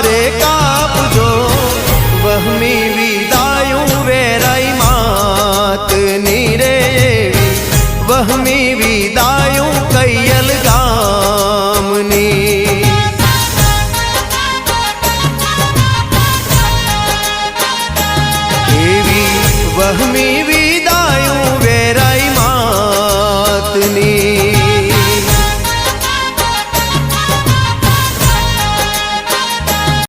रे कापजो वहमी विदायूं वेराई मातनी रे वहमी विदायूं कैयल गामनी एवी वहमी